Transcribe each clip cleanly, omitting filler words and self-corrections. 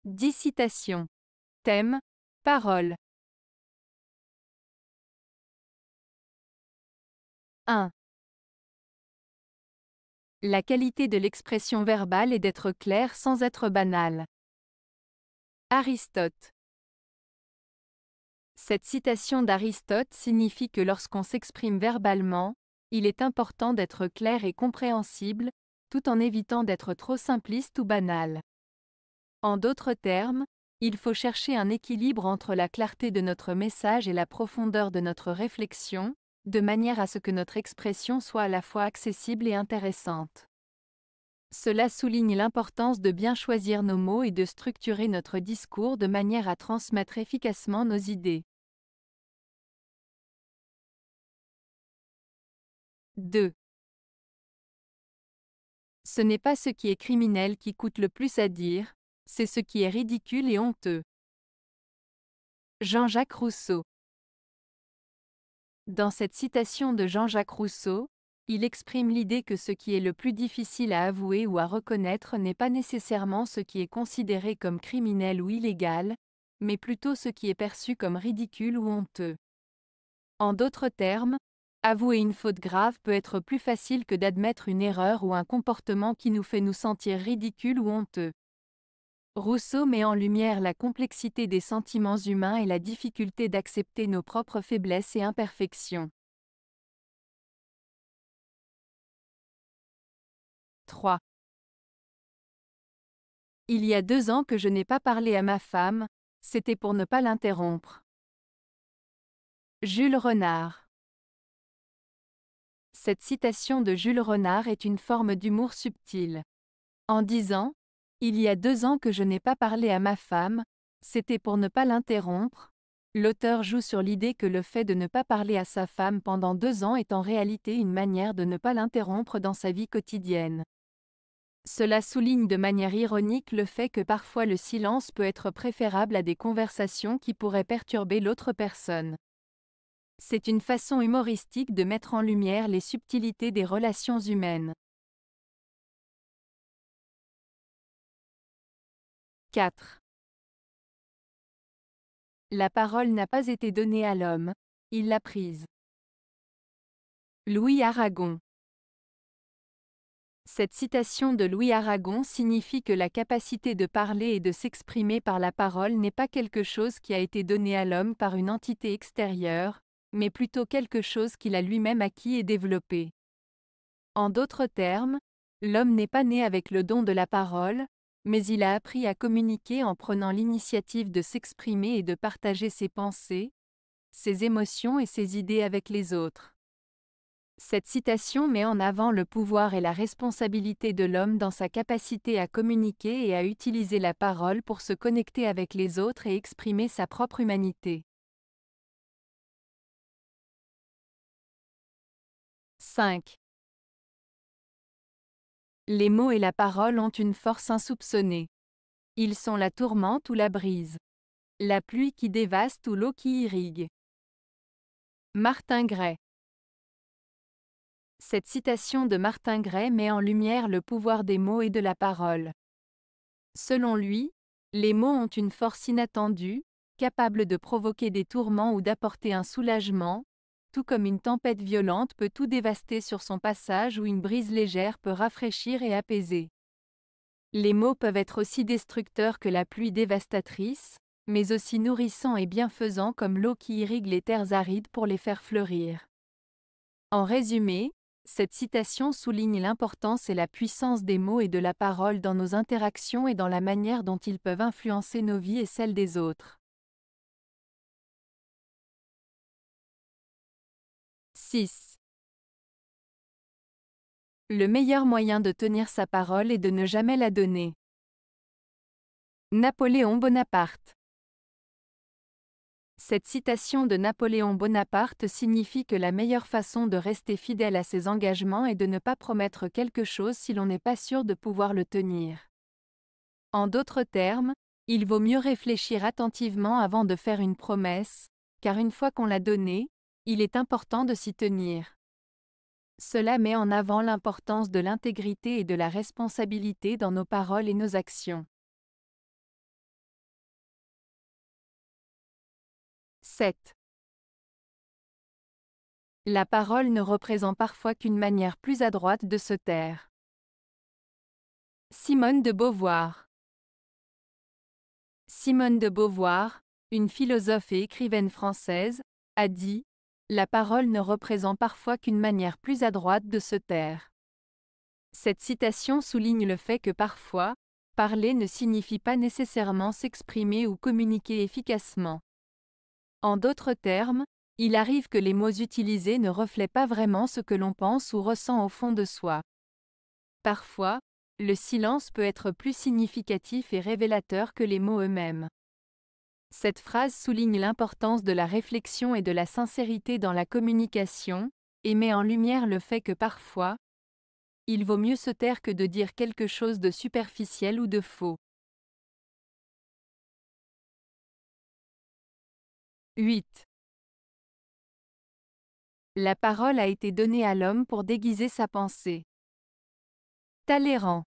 10 citations. Thème, parole. 1. La qualité de l'expression verbale est d'être clair sans être banal. Aristote. Cette citation d'Aristote signifie que lorsqu'on s'exprime verbalement, il est important d'être clair et compréhensible, tout en évitant d'être trop simpliste ou banal. En d'autres termes, il faut chercher un équilibre entre la clarté de notre message et la profondeur de notre réflexion, de manière à ce que notre expression soit à la fois accessible et intéressante. Cela souligne l'importance de bien choisir nos mots et de structurer notre discours de manière à transmettre efficacement nos idées. 2. Ce n'est pas ce qui est criminel qui coûte le plus à dire, c'est ce qui est ridicule et honteux. Jean-Jacques Rousseau. Dans cette citation de Jean-Jacques Rousseau, il exprime l'idée que ce qui est le plus difficile à avouer ou à reconnaître n'est pas nécessairement ce qui est considéré comme criminel ou illégal, mais plutôt ce qui est perçu comme ridicule ou honteux. En d'autres termes, avouer une faute grave peut être plus facile que d'admettre une erreur ou un comportement qui nous fait nous sentir ridicules ou honteux. Rousseau met en lumière la complexité des sentiments humains et la difficulté d'accepter nos propres faiblesses et imperfections. 3. Il y a 2 ans que je n'ai pas parlé à ma femme, c'était pour ne pas l'interrompre. Jules Renard. Cette citation de Jules Renard est une forme d'humour subtil. En disant « Il y a 2 ans que je n'ai pas parlé à ma femme, c'était pour ne pas l'interrompre », l'auteur joue sur l'idée que le fait de ne pas parler à sa femme pendant 2 ans est en réalité une manière de ne pas l'interrompre dans sa vie quotidienne. Cela souligne de manière ironique le fait que parfois le silence peut être préférable à des conversations qui pourraient perturber l'autre personne. C'est une façon humoristique de mettre en lumière les subtilités des relations humaines. 4. La parole n'a pas été donnée à l'homme, il l'a prise. Louis Aragon. Cette citation de Louis Aragon signifie que la capacité de parler et de s'exprimer par la parole n'est pas quelque chose qui a été donné à l'homme par une entité extérieure, mais plutôt quelque chose qu'il a lui-même acquis et développé. En d'autres termes, l'homme n'est pas né avec le don de la parole, mais il a appris à communiquer en prenant l'initiative de s'exprimer et de partager ses pensées, ses émotions et ses idées avec les autres. Cette citation met en avant le pouvoir et la responsabilité de l'homme dans sa capacité à communiquer et à utiliser la parole pour se connecter avec les autres et exprimer sa propre humanité. 5. Les mots et la parole ont une force insoupçonnée. Ils sont la tourmente ou la brise, la pluie qui dévaste ou l'eau qui irrigue. Martin Gray. Cette citation de Martin Gray met en lumière le pouvoir des mots et de la parole. Selon lui, les mots ont une force inattendue, capable de provoquer des tourments ou d'apporter un soulagement, tout comme une tempête violente peut tout dévaster sur son passage ou une brise légère peut rafraîchir et apaiser. Les mots peuvent être aussi destructeurs que la pluie dévastatrice, mais aussi nourrissants et bienfaisants comme l'eau qui irrigue les terres arides pour les faire fleurir. En résumé, cette citation souligne l'importance et la puissance des mots et de la parole dans nos interactions et dans la manière dont ils peuvent influencer nos vies et celles des autres. 6. Le meilleur moyen de tenir sa parole est de ne jamais la donner. Napoléon Bonaparte. Cette citation de Napoléon Bonaparte signifie que la meilleure façon de rester fidèle à ses engagements est de ne pas promettre quelque chose si l'on n'est pas sûr de pouvoir le tenir. En d'autres termes, il vaut mieux réfléchir attentivement avant de faire une promesse, car une fois qu'on l'a donnée, il est important de s'y tenir. Cela met en avant l'importance de l'intégrité et de la responsabilité dans nos paroles et nos actions. 7. La parole ne représente parfois qu'une manière plus adroite de se taire. Simone de Beauvoir. Simone de Beauvoir, une philosophe et écrivaine française, a dit « La parole ne représente parfois qu'une manière plus adroite de se taire ». Cette citation souligne le fait que parfois, parler ne signifie pas nécessairement s'exprimer ou communiquer efficacement. En d'autres termes, il arrive que les mots utilisés ne reflètent pas vraiment ce que l'on pense ou ressent au fond de soi. Parfois, le silence peut être plus significatif et révélateur que les mots eux-mêmes. Cette phrase souligne l'importance de la réflexion et de la sincérité dans la communication, et met en lumière le fait que parfois, il vaut mieux se taire que de dire quelque chose de superficiel ou de faux. 8. La parole a été donnée à l'homme pour déguiser sa pensée. Talleyrand.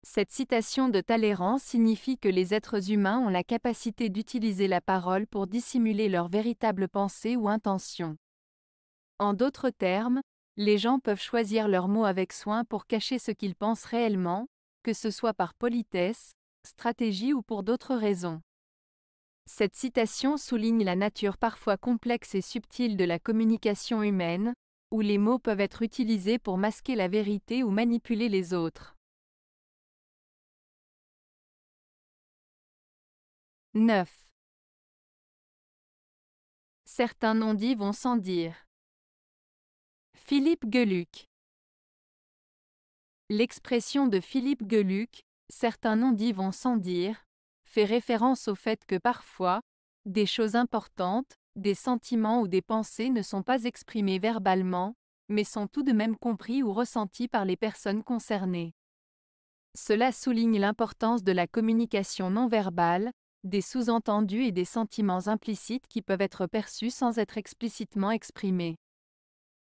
Cette citation de Talleyrand signifie que les êtres humains ont la capacité d'utiliser la parole pour dissimuler leurs véritables pensées ou intentions. En d'autres termes, les gens peuvent choisir leurs mots avec soin pour cacher ce qu'ils pensent réellement, que ce soit par politesse, stratégie ou pour d'autres raisons. Cette citation souligne la nature parfois complexe et subtile de la communication humaine, où les mots peuvent être utilisés pour masquer la vérité ou manipuler les autres. 9. Certains non-dits vont sans dire. Philippe Geluck. L'expression de Philippe Geluck, certains non-dits vont sans dire, fait référence au fait que parfois, des choses importantes, des sentiments ou des pensées ne sont pas exprimés verbalement, mais sont tout de même compris ou ressentis par les personnes concernées. Cela souligne l'importance de la communication non verbale, des sous-entendus et des sentiments implicites qui peuvent être perçus sans être explicitement exprimés.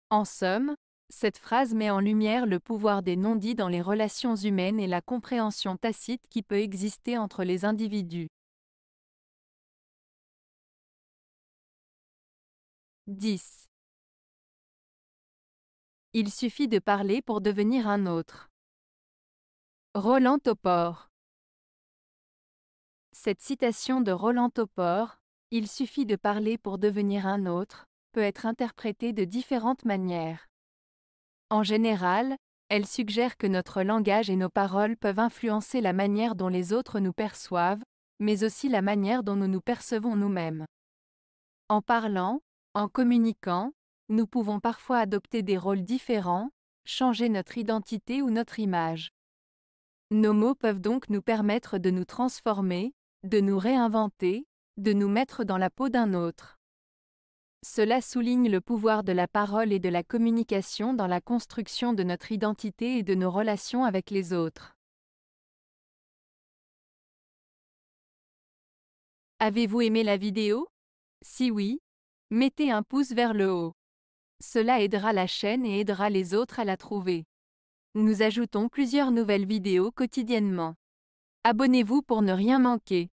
En somme, cette phrase met en lumière le pouvoir des non-dits dans les relations humaines et la compréhension tacite qui peut exister entre les individus. 10. Il suffit de parler pour devenir un autre. Roland Topor. Cette citation de Roland Topor, « Il suffit de parler pour devenir un autre », peut être interprétée de différentes manières. En général, elle suggère que notre langage et nos paroles peuvent influencer la manière dont les autres nous perçoivent, mais aussi la manière dont nous nous percevons nous-mêmes. En parlant, en communiquant, nous pouvons parfois adopter des rôles différents, changer notre identité ou notre image. Nos mots peuvent donc nous permettre de nous transformer, de nous réinventer, de nous mettre dans la peau d'un autre. Cela souligne le pouvoir de la parole et de la communication dans la construction de notre identité et de nos relations avec les autres. Avez-vous aimé la vidéo? Si oui, mettez un pouce vers le haut. Cela aidera la chaîne et aidera les autres à la trouver. Nous ajoutons plusieurs nouvelles vidéos quotidiennement. Abonnez-vous pour ne rien manquer.